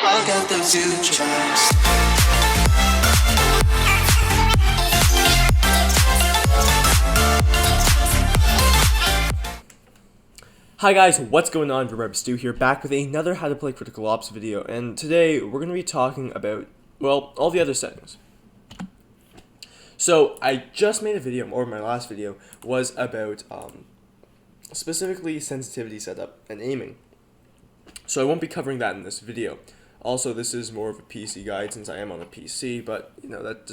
I got the two tracks. Hi guys, what's going on? Stu here, back with another How to Play Critical Ops video, and today we're going to be talking about, well, all the other settings. So, I just made a video, or my last video, was about specifically sensitivity setup and aiming. So I won't be covering that in this video. Also, this is more of a PC guide since I am on a PC, but, you know, that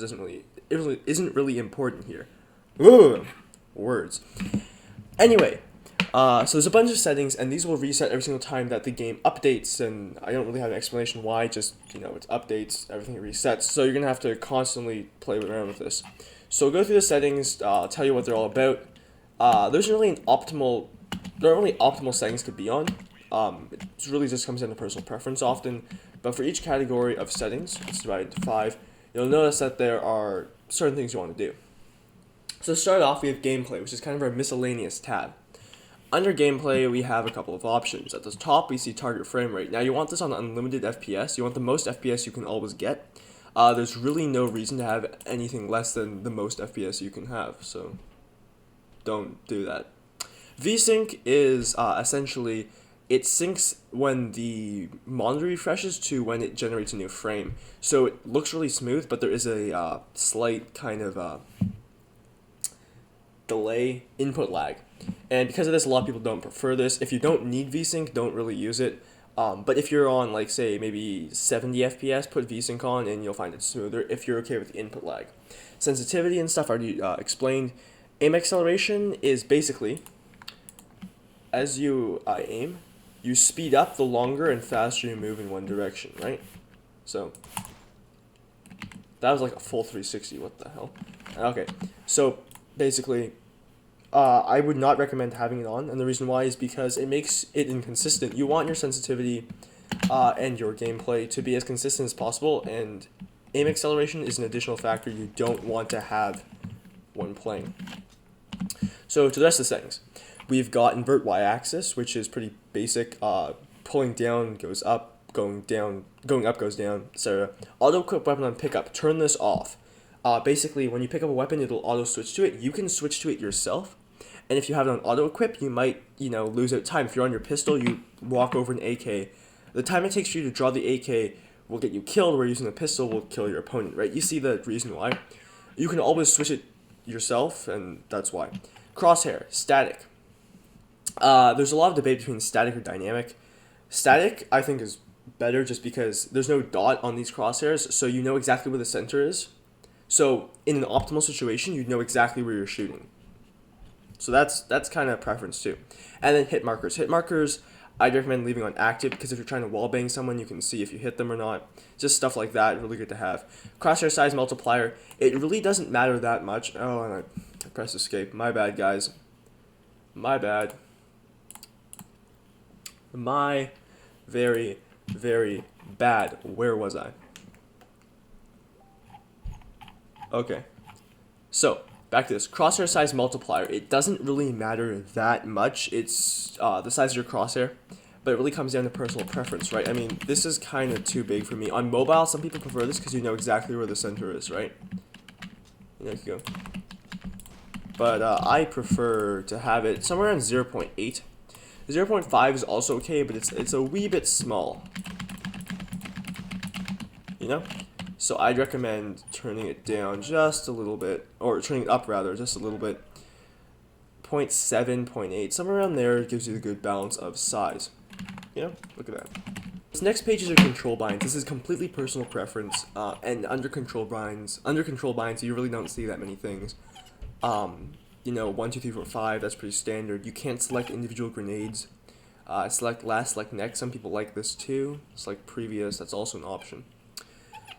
isn't really important here. Ugh, words. Anyway. So there's a bunch of settings, and these will reset every single time that the game updates, and I don't really have an explanation why, just, you know, it updates, everything resets, so you're going to have to constantly play around with this. So go through the settings, tell you what they're all about. There aren't really optimal settings to be on. It really just comes down to personal preference often, but for each category of settings, it's divided into 5, you'll notice that there are certain things you want to do. So to start off, we have gameplay, which is kind of our miscellaneous tab. Under gameplay, we have a couple of options. At the top, we see target frame rate. Now, you want this on unlimited FPS. You want the most FPS you can always get. There's really no reason to have anything less than the most FPS you can have, so don't do that. VSync is essentially, it syncs when the monitor refreshes to when it generates a new frame. So it looks really smooth, but there is a slight kind of delay, input lag. And because of this, a lot of people don't prefer this. If you don't need VSync, don't really use it. But if you're on, like, say, maybe 70 FPS, put VSync on and you'll find it smoother if you're okay with the input lag. Sensitivity and stuff I already explained. Aim acceleration is basically, as you aim, you speed up the longer and faster you move in one direction, right? So, that was like a full 360, what the hell? Okay, so basically, I would not recommend having it on, and the reason why is because it makes it inconsistent. You want your sensitivity and your gameplay to be as consistent as possible, and aim acceleration is an additional factor you don't want to have when playing. So to the rest of the settings, we've got invert y-axis, which is pretty basic. Pulling down goes up, going up goes down, etc. Auto-equip weapon on pickup, turn this off. Basically, when you pick up a weapon, it'll auto-switch to it. You can switch to it yourself. And if you have it on auto-equip, you might, lose out time. If you're on your pistol, you walk over an AK. The time it takes for you to draw the AK will get you killed, where using a pistol will kill your opponent, right? You see the reason why. You can always switch it yourself, and that's why. Crosshair, static. There's a lot of debate between static or dynamic. Static, I think, is better just because there's no dot on these crosshairs, so you know exactly where the center is. So in an optimal situation, you'd know exactly where you're shooting. So that's kind of preference too. And then hit markers. Hit markers, I'd recommend leaving on active because if you're trying to wallbang someone, you can see if you hit them or not. Just stuff like that, really good to have. Crosshair size multiplier, it really doesn't matter that much. Oh, and I pressed escape. My bad, guys. My bad. My very, very bad. Where was I? Okay. So, back to this. Crosshair size multiplier. It doesn't really matter that much. It's the size of your crosshair, but it really comes down to personal preference, right? I mean, this is kind of too big for me. On mobile, some people prefer this because you know exactly where the center is, right? There you go. But I prefer to have it somewhere around 0.8. 0.5 is also okay, but it's a wee bit small. You know? So I'd recommend turning it down just a little bit, or turning it up rather, just a little bit. 0.7, 0.8, somewhere around there gives you a good balance of size. You know, look at that. This next page is your control binds. This is completely personal preference, and under control binds, you really don't see that many things. 1, 2, 3, 4, 5, that's pretty standard. You can't select individual grenades. Select last, select next. Some people like this too. Select previous, that's also an option.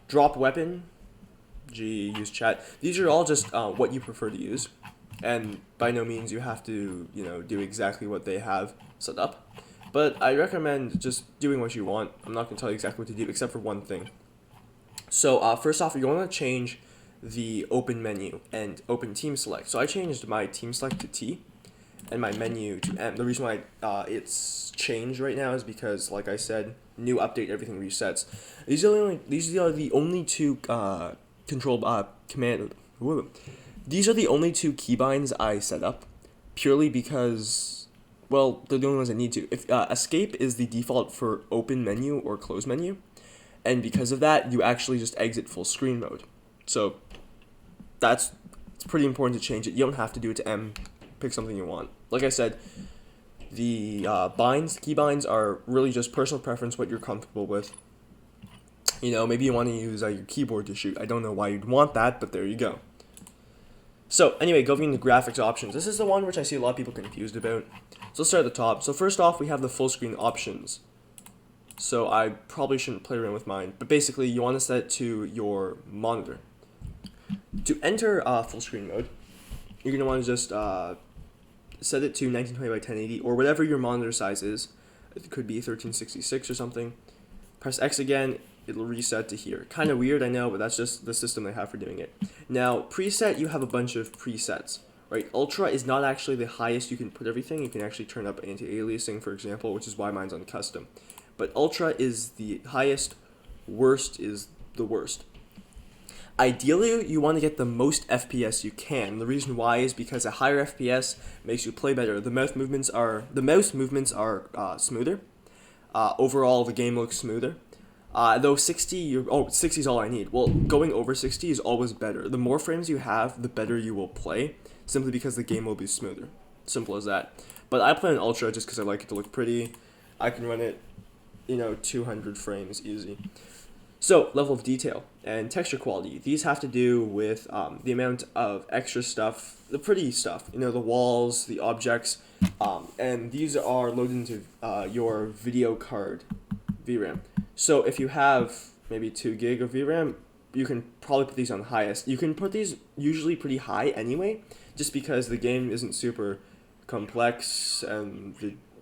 Drop weapon, use chat. These are all just what you prefer to use, and by no means you have to, do exactly what they have set up. But I recommend just doing what you want. I'm not going to tell you exactly what to do, except for one thing. So first off, you're going to change the open menu and open team select. So I changed my team select to T, and my menu to M. The reason why it's changed right now is because, like I said, new update, everything resets. These are the only two control command. Whoa. These are the only two keybinds I set up, purely because, well, they're the only ones I need to. If escape is the default for open menu or close menu, and because of that, you actually just exit full screen mode. So it's pretty important to change it. You don't have to do it to M. Pick something you want. Like I said, the keybinds are really just personal preference, what you're comfortable with. You know, maybe you want to use your keyboard to shoot. I don't know why you'd want that, but there you go. So anyway, going into graphics options. This is the one which I see a lot of people confused about. So let's start at the top. So first off, we have the full screen options. So I probably shouldn't play around with mine, but basically you want to set it to your monitor. To enter full screen mode, you're going to want to just set it to 1920 by 1080 or whatever your monitor size is. It could be 1366 or something. Press X again, it'll reset to here. Kind of weird, I know, but that's just the system they have for doing it. Now, preset, you have a bunch of presets, right? Ultra is not actually the highest you can put everything. You can actually turn up anti-aliasing, for example, which is why mine's on custom. But Ultra is the highest, worst is the worst. Ideally, you want to get the most FPS you can. The reason why is because a higher FPS makes you play better. The mouse movements are smoother. Overall, the game looks smoother. Though 60 is all I need. Well, going over 60 is always better. The more frames you have, the better you will play, simply because the game will be smoother. Simple as that. But I play on Ultra just because I like it to look pretty. I can run it, 200 frames easy. So, level of detail and texture quality. These have to do with the amount of extra stuff, the pretty stuff, the walls, the objects, and these are loaded into your video card VRAM. So if you have maybe 2 gig of VRAM, you can probably put these on highest. You can put these usually pretty high anyway, just because the game isn't super complex and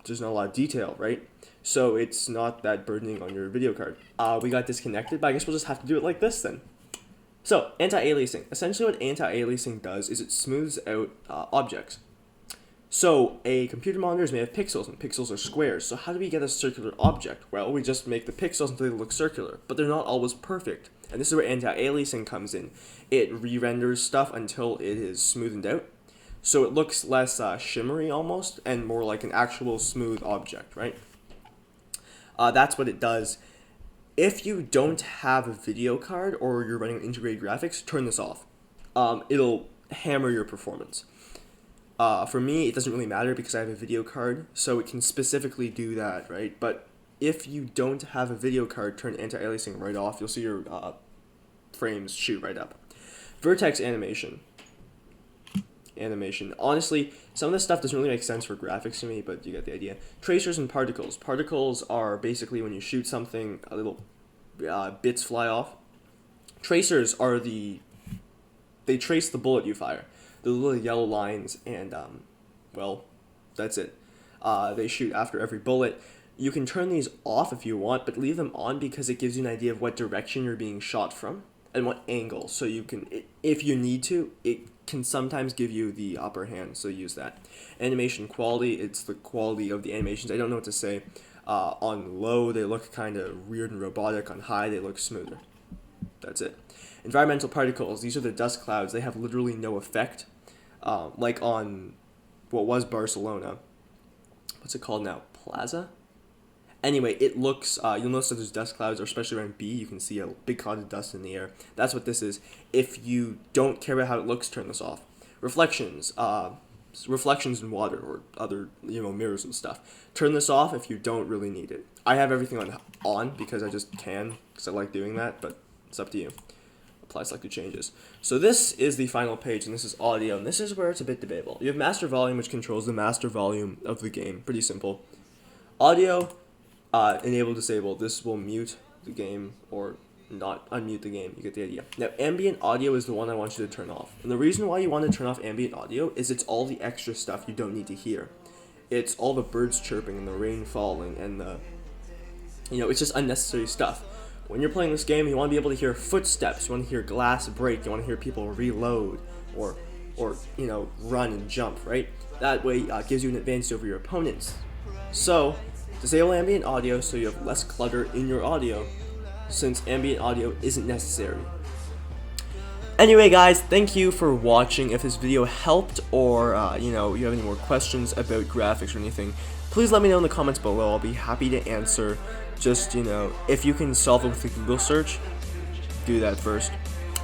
there's not a lot of detail, right? So it's not that burdening on your video card. We got disconnected, but I guess we'll just have to do it like this then. So, anti-aliasing. Essentially what anti-aliasing does is it smooths out objects. So, a computer monitor is made of pixels, and pixels are squares. So how do we get a circular object? Well, we just make the pixels until they look circular, but they're not always perfect. And this is where anti-aliasing comes in. It re-renders stuff until it is smoothened out. So it looks less shimmery almost, and more like an actual smooth object, right? That's what it does. If you don't have a video card or you're running integrated graphics, turn this off. It'll hammer your performance. For me, it doesn't really matter because I have a video card, so it can specifically do that, right? But if you don't have a video card, turn anti-aliasing right off. You'll see your frames shoot right up. Vertex animation. Honestly, some of this stuff doesn't really make sense for graphics to me, but you get the idea. Tracers and particles. Particles are basically when you shoot something, a little bits fly off. Tracers are they trace the bullet you fire. The little yellow lines, and well, that's it. They shoot after every bullet. You can turn these off if you want, but leave them on because it gives you an idea of what direction you're being shot from and what angle. So you can, if you need to, it can sometimes give you the upper hand, so use that. Animation quality, it's the quality of the animations. I don't know what to say. On low, they look kind of weird and robotic. On high, they look smoother. That's it. Environmental particles, these are the dust clouds. They have literally no effect. Like on what was Barcelona. What's it called now? Plaza? Anyway, it looks, you'll notice that there's dust clouds, or especially around B, you can see a big cloud of dust in the air. That's what this is. If you don't care about how it looks, turn this off. Reflections, reflections in water or other, mirrors and stuff. Turn this off if you don't really need it. I have everything on because I just can, because I like doing that, but it's up to you. Apply selected changes. So this is the final page, and this is audio, and this is where it's a bit debatable. You have master volume, which controls the master volume of the game. Pretty simple. Audio, enable, disable. This will mute the game or not unmute the game. You get the idea. Now, ambient audio is the one I want you to turn off. And the reason why you want to turn off ambient audio is it's all the extra stuff you don't need to hear. It's all the birds chirping and the rain falling and the, it's just unnecessary stuff. When you're playing this game, you want to be able to hear footsteps. You want to hear glass break. You want to hear people reload or or run and jump, right? That way gives you an advantage over your opponents. So disable ambient audio so you have less clutter in your audio, since ambient audio isn't necessary. Anyway guys, thank you for watching. If this video helped, or you have any more questions about graphics or anything, please let me know in the comments below. I'll be happy to answer. Just if you can solve it with a Google search, do that first.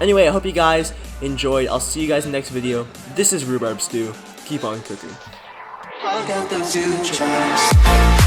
Anyway, I hope you guys enjoyed. I'll see you guys in the next video. This is Rhubarb Stew. Keep on cooking. I got those two tracks.